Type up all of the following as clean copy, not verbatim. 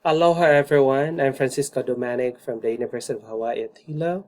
Aloha everyone, I'm Francisco Dumanig from the University of Hawaii at Hilo.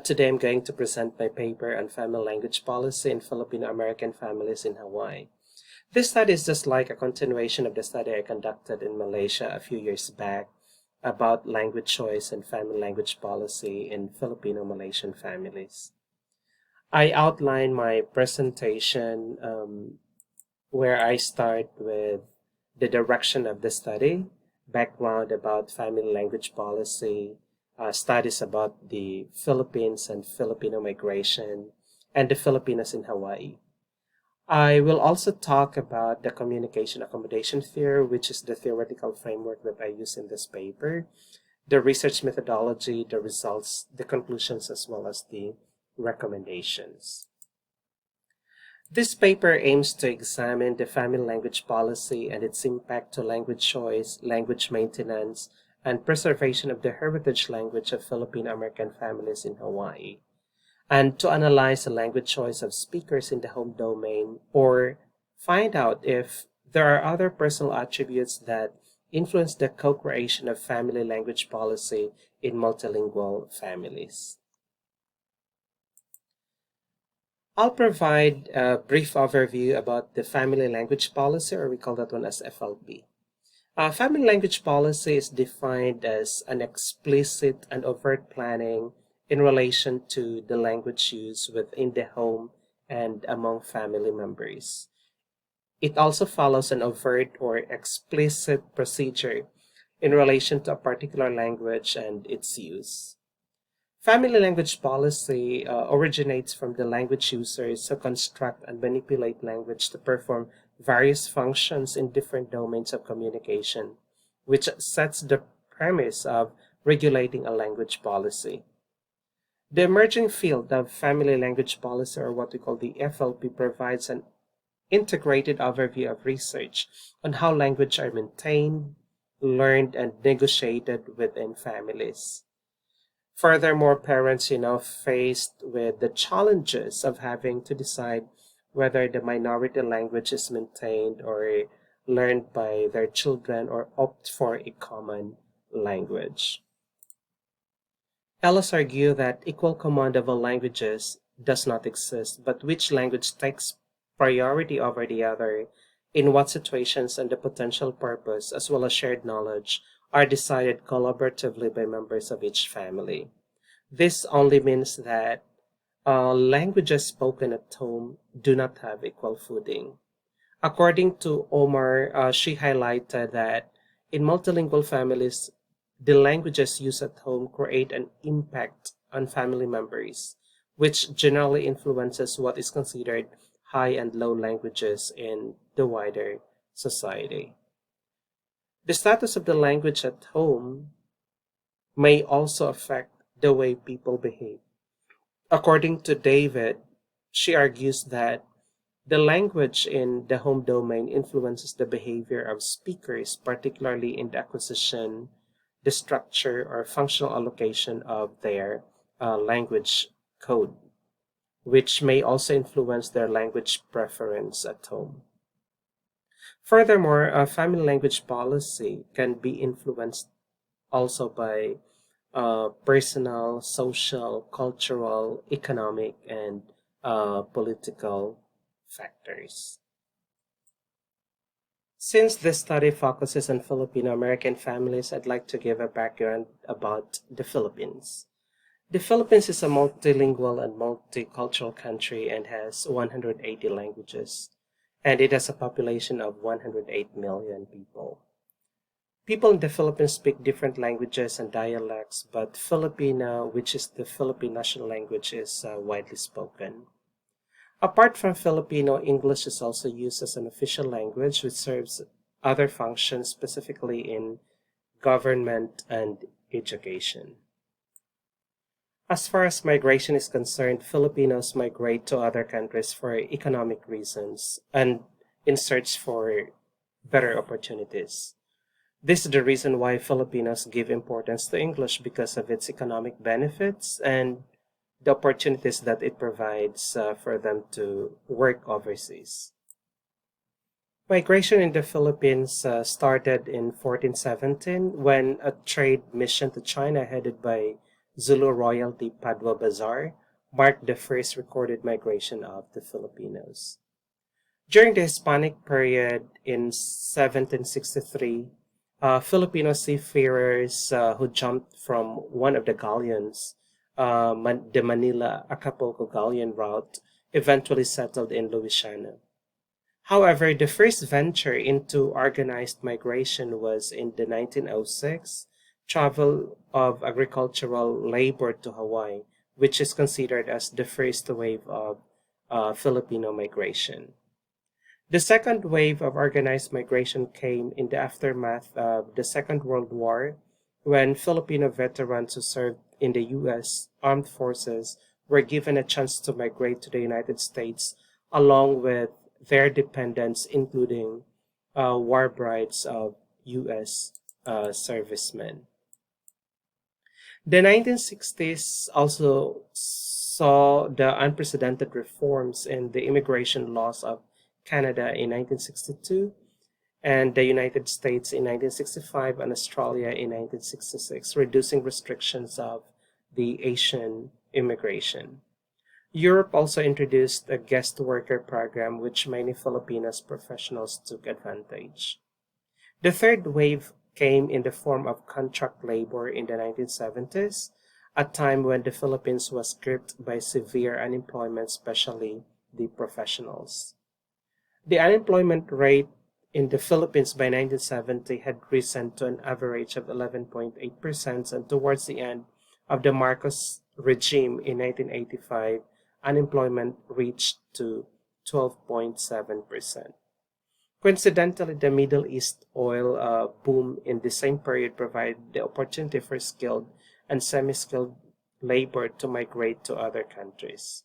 Today I'm going to present my paper on family language policy in Filipino American families in Hawaii. This study is just like a continuation of the study I conducted in Malaysia a few years back about language choice and family language policy in Filipino Malaysian families. I outline my presentation where I start with the direction of the study, background about family language policy, studies about the Philippines and Filipino migration, and the Filipinos in Hawaii. I will also talk about the communication accommodation theory, which is the theoretical framework that I use in this paper, the research methodology, the results, the conclusions, as well as the recommendations. This paper aims to examine the family language policy and its impact to language choice, language maintenance, and preservation of the heritage language of Filipino American families in Hawaii, and to analyze the language choice of speakers in the home domain or find out if there are other personal attributes that influence the co-creation of family language policy in multilingual families. I'll provide a brief overview about the family language policy, or we call that one as FLP. Family language policy is defined as an explicit and overt planning in relation to the language used within the home and among family members. It also follows an overt or explicit procedure in relation to a particular language and its use. Family language policy originates from the language users who construct and manipulate language to perform various functions in different domains of communication, which sets the premise of regulating a language policy. The emerging field of family language policy, or what we call the FLP, provides an integrated overview of research on how language are maintained, learned, and negotiated within families. Furthermore, parents, faced with the challenges of having to decide whether the minority language is maintained or learned by their children or opt for a common language. Ellis argue that equal command of all languages does not exist, but which language takes priority over the other, in what situations, and the potential purpose, as well as shared knowledge, are decided collaboratively by members of each family. This only means that languages spoken at home do not have equal footing. According to Omar, she highlighted that in multilingual families, the languages used at home create an impact on family members, which generally influences what is considered high and low languages in the wider society. The status of the language at home may also affect the way people behave. According to David, she argues that the language in the home domain influences the behavior of speakers, particularly in the acquisition, the structure, or functional allocation of their language code, which may also influence their language preference at home. Furthermore, family language policy can be influenced also by personal, social, cultural, economic, and political factors. Since this study focuses on Filipino American families, I'd like to give a background about the Philippines. The Philippines is a multilingual and multicultural country and has 180 languages, and it has a population of 108 million people. People in the Philippines speak different languages and dialects, but Filipino, which is the Philippine national language, is widely spoken. Apart from Filipino, English is also used as an official language, which serves other functions, specifically in government and education. As far as migration is concerned, Filipinos migrate to other countries for economic reasons and in search for better opportunities. This is the reason why Filipinos give importance to English, because of its economic benefits and the opportunities that it provides for them to work overseas. Migration in the Philippines started in 1417 when a trade mission to China headed by Zulu royalty Padua Bazar marked the first recorded migration of the Filipinos. During the Hispanic period in 1763, Filipino seafarers who jumped from one of the galleons, the Manila Acapulco galleon route, eventually settled in Louisiana. However, the first venture into organized migration was in the 1906 travel of agricultural labor to Hawaii, which is considered as the first wave of Filipino migration. The second wave of organized migration came in the aftermath of the Second World War when Filipino veterans who served in the U.S. Armed Forces were given a chance to migrate to the United States along with their dependents, including war brides of U.S. Servicemen. The 1960s also saw the unprecedented reforms in the immigration laws of Canada in 1962 and the United States in 1965 and Australia in 1966, reducing restrictions of the Asian immigration. Europe also introduced a guest worker program which many Filipinos professionals took advantage. The third wave came in the form of contract labor in the 1970s, a time when the Philippines was gripped by severe unemployment, especially the professionals. The unemployment rate in the Philippines by 1970 had risen to an average of 11.8%, and towards the end of the Marcos regime in 1985, unemployment reached to 12.7%. Coincidentally, the Middle East oil boom in the same period provided the opportunity for skilled and semi-skilled labor to migrate to other countries.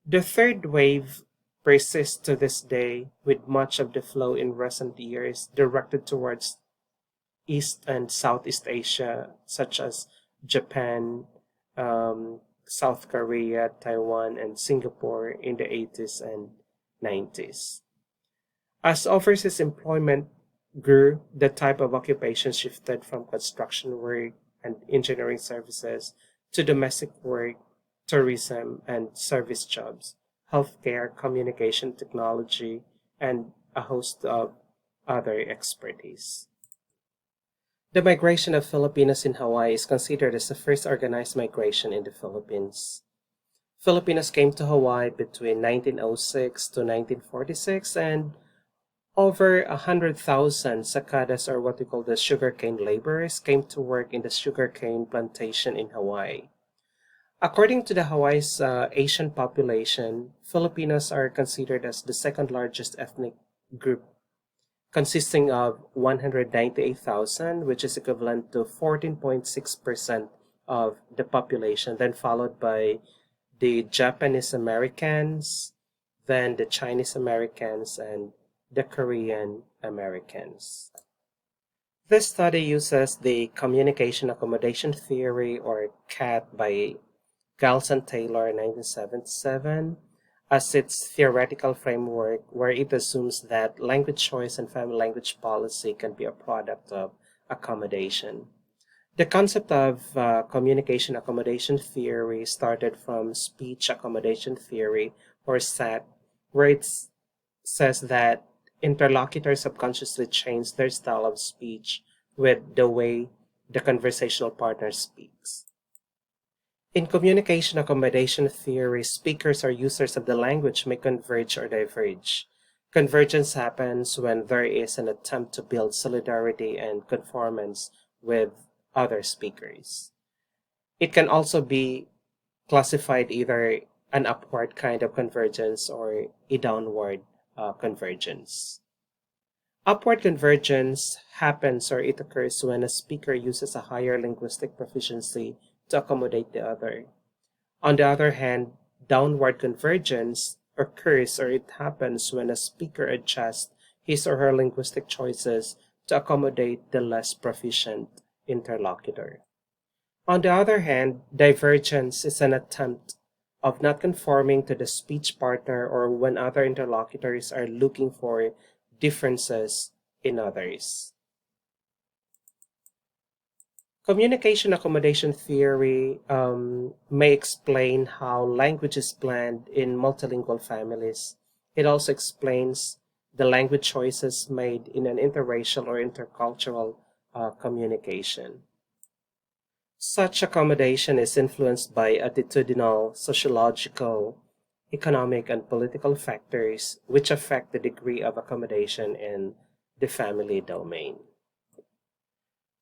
The third wave persists to this day, with much of the flow in recent years directed towards East and Southeast Asia, such as Japan, South Korea, Taiwan, and Singapore in the 80s and 90s. As overseas employment grew, the type of occupation shifted from construction work and engineering services to domestic work, tourism, and service jobs, healthcare, communication technology, and a host of other expertise. The migration of Filipinos in Hawaii is considered as the first organized migration in the Philippines. Filipinos came to Hawaii between 1906 to 1946, and over 100,000 sacadas, or what we call the sugarcane laborers, came to work in the sugarcane plantation in Hawaii. According to the Hawaii's Asian population, Filipinos are considered as the second largest ethnic group, consisting of 198,000, which is equivalent to 14.6% of the population, then followed by the Japanese Americans, then the Chinese Americans, and the Korean Americans. This study uses the Communication Accommodation Theory, or CAT, by Giles and Taylor in 1977 as its theoretical framework, where it assumes that language choice and family language policy can be a product of accommodation. The concept of communication accommodation theory started from speech accommodation theory, or SAT, where it says that interlocutors subconsciously change their style of speech with the way the conversational partner speaks. In communication accommodation theory, speakers or users of the language may converge or diverge. Convergence happens when there is an attempt to build solidarity and conformance with other speakers. It can also be classified either an upward kind of convergence or a downward convergence. Upward convergence happens, or it occurs, when a speaker uses a higher linguistic proficiency to accommodate the other. On the other hand, downward convergence occurs, or it happens, when a speaker adjusts his or her linguistic choices to accommodate the less proficient interlocutor. On the other hand, divergence is an attempt of not conforming to the speech partner, or when other interlocutors are looking for differences in others. Communication accommodation theory may explain how language is blend in multilingual families. It also explains the language choices made in an interracial or intercultural communication. Such accommodation is influenced by attitudinal, sociological, economic, and political factors which affect the degree of accommodation in the family domain.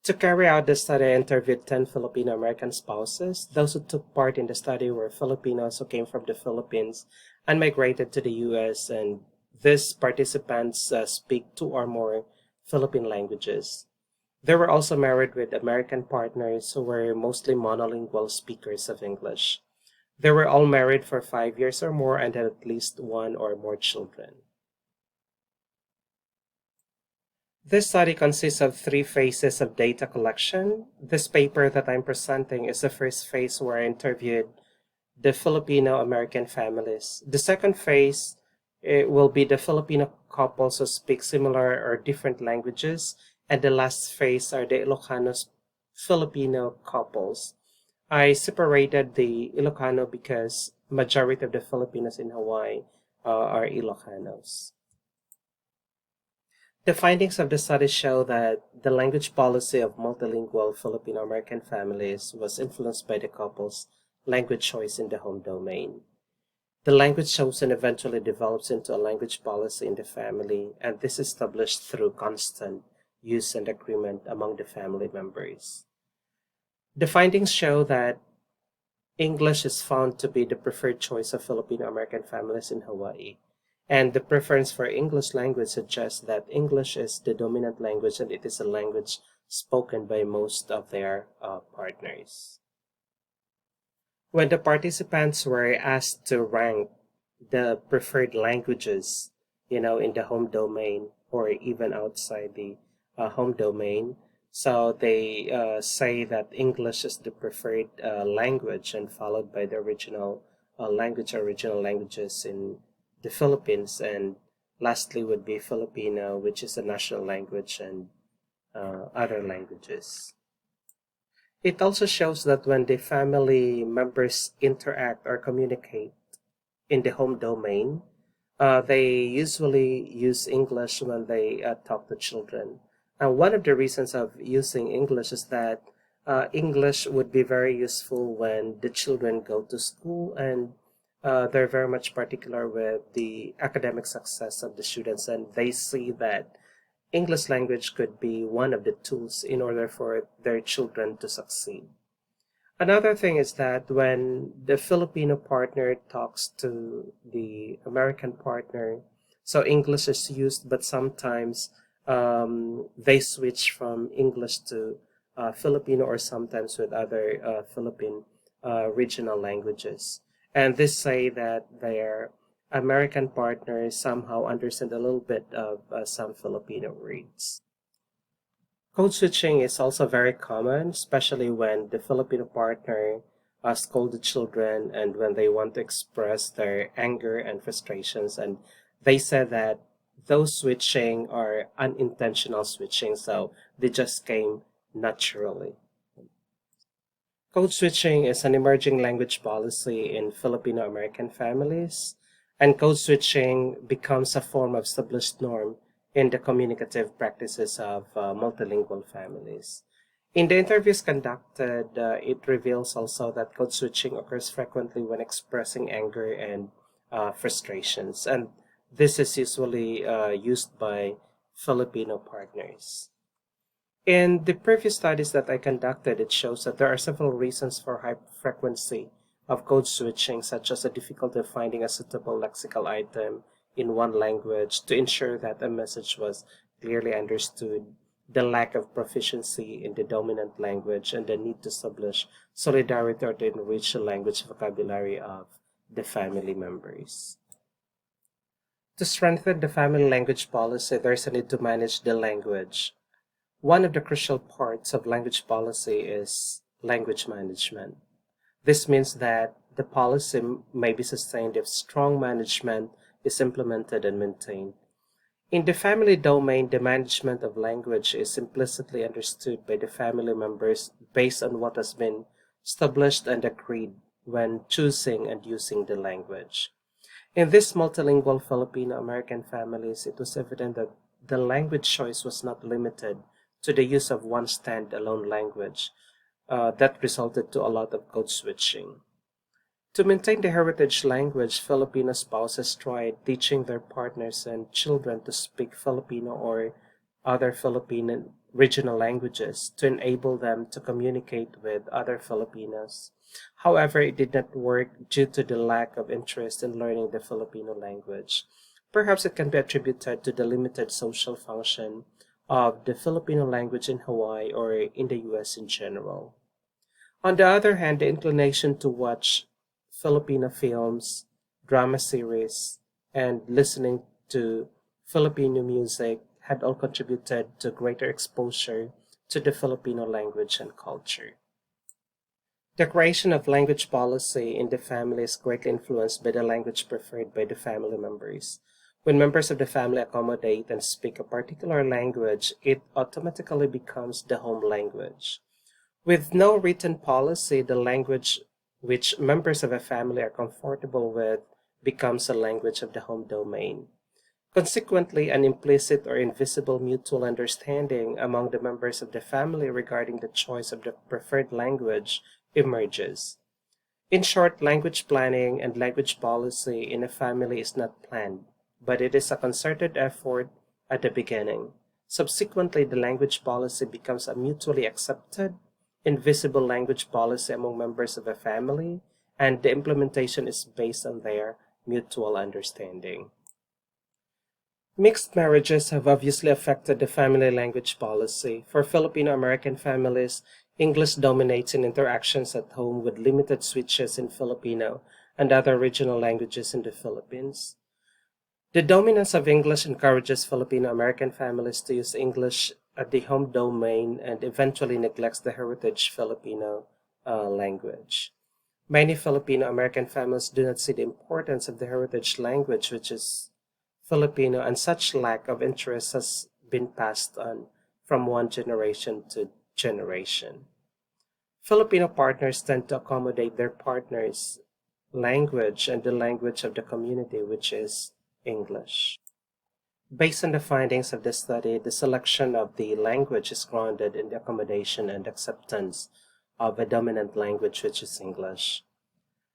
To carry out the study, I interviewed 10 Filipino American spouses. Those who took part in the study were Filipinos who came from the Philippines and migrated to the US, and these participants speak two or more Philippine languages. They were also married with American partners who were mostly monolingual speakers of English. They were all married for 5 years or more and had at least one or more children. This study consists of three phases of data collection. This paper that I'm presenting is the first phase where I interviewed the Filipino American families. The second phase will be the Filipino couples who speak similar or different languages, and the last phase are the Ilocano Filipino couples. I separated the Ilocano because majority of the Filipinos in Hawaii are Ilocanos. The findings of the study show that the language policy of multilingual Filipino American families was influenced by the couple's language choice in the home domain. The language chosen eventually develops into a language policy in the family, and this is established through constant use and agreement among the family members. The findings show that English is found to be the preferred choice of Filipino American families in Hawaii. And the preference for English language suggests that English is the dominant language and it is a language spoken by most of their partners. When the participants were asked to rank the preferred languages, in the home domain or even outside the home domain, so they say that English is the preferred language and followed by the original original languages in the Philippines, and lastly would be Filipino, which is a national language, and other languages. It also shows that when the family members interact or communicate in the home domain, they usually use English when they talk to children. And one of the reasons of using English is that English would be very useful when the children go to school, and they're very much particular with the academic success of the students, and they see that English language could be one of the tools in order for their children to succeed. Another thing is that when the Filipino partner talks to the American partner, so English is used, but sometimes they switch from English to Filipino, or sometimes with other Philippine regional languages. And this say that their American partners somehow understand a little bit of some Filipino words. Code switching is also very common, especially when the Filipino partner scold the children and when they want to express their anger and frustrations. And they said that those switching are unintentional switching, so they just came naturally. Code switching is an emerging language policy in Filipino American families, and code switching becomes a form of established norm in the communicative practices of multilingual families. In the interviews conducted, it reveals also that code switching occurs frequently when expressing anger and frustrations, and this is usually used by Filipino partners. In the previous studies that I conducted, it shows that there are several reasons for high frequency of code switching, such as the difficulty of finding a suitable lexical item in one language to ensure that a message was clearly understood, the lack of proficiency in the dominant language, and the need to establish solidarity or to enrich the language vocabulary of the family members. To strengthen the family language policy, there's a need to manage the language. One of the crucial parts of language policy is language management. This means that the policy may be sustained if strong management is implemented and maintained. In the family domain, the management of language is implicitly understood by the family members based on what has been established and agreed when choosing and using the language. In these multilingual Filipino American families, it was evident that the language choice was not limited to the use of one standalone language. That resulted to a lot of code switching. To maintain the heritage language, Filipino spouses tried teaching their partners and children to speak Filipino or other Filipino regional languages to enable them to communicate with other Filipinos. However, it did not work due to the lack of interest in learning the Filipino language. Perhaps it can be attributed to the limited social function of the Filipino language in Hawaii or in the US in general. On the other hand, the inclination to watch Filipino films, drama series, and listening to Filipino music had all contributed to greater exposure to the Filipino language and culture. The creation of language policy in the family is greatly influenced by the language preferred by the family members. When members of the family accommodate and speak a particular language, it automatically becomes the home language. With no written policy, the language which members of a family are comfortable with becomes a language of the home domain. Consequently, an implicit or invisible mutual understanding among the members of the family regarding the choice of the preferred language emerges. In short, language planning and language policy in a family is not planned, but it is a concerted effort at the beginning. Subsequently, the language policy becomes a mutually accepted, invisible language policy among members of a family, and the implementation is based on their mutual understanding. Mixed marriages have obviously affected the family language policy. For Filipino American families, English dominates in interactions at home with limited switches in Filipino and other regional languages in the Philippines. The dominance of English encourages Filipino American families to use English at the home domain and eventually neglects the heritage Filipino language. Many Filipino American families do not see the importance of the heritage language, which is Filipino, and such lack of interest has been passed on from one generation to generation. Filipino partners tend to accommodate their partner's language and the language of the community, which is English. Based on the findings of the study, the selection of the language is grounded in the accommodation and acceptance of a dominant language, which is English.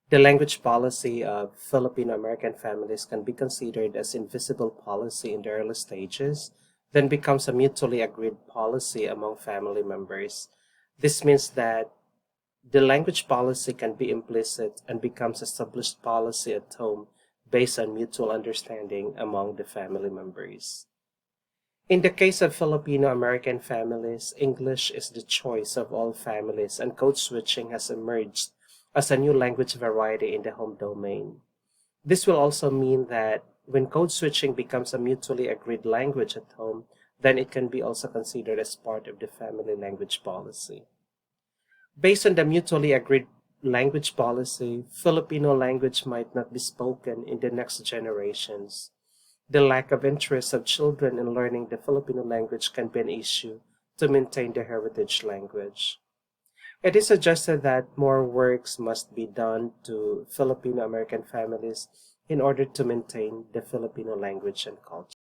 The language policy of Filipino American families can be considered as invisible policy in the early stages, then becomes a mutually agreed policy among family members. This means that the language policy can be implicit and becomes established policy at home based on mutual understanding among the family members. In the case of Filipino American families, English is the choice of all families, and code switching has emerged as a new language variety in the home domain. This will also mean that when code switching becomes a mutually agreed language at home, then it can be also considered as part of the family language policy. Based on the mutually agreed language policy, Filipino language might not be spoken in the next generations. The lack of interest of children in learning the Filipino language can be an issue to maintain the heritage language. It is suggested that more works must be done to Filipino American families in order to maintain the Filipino language and culture.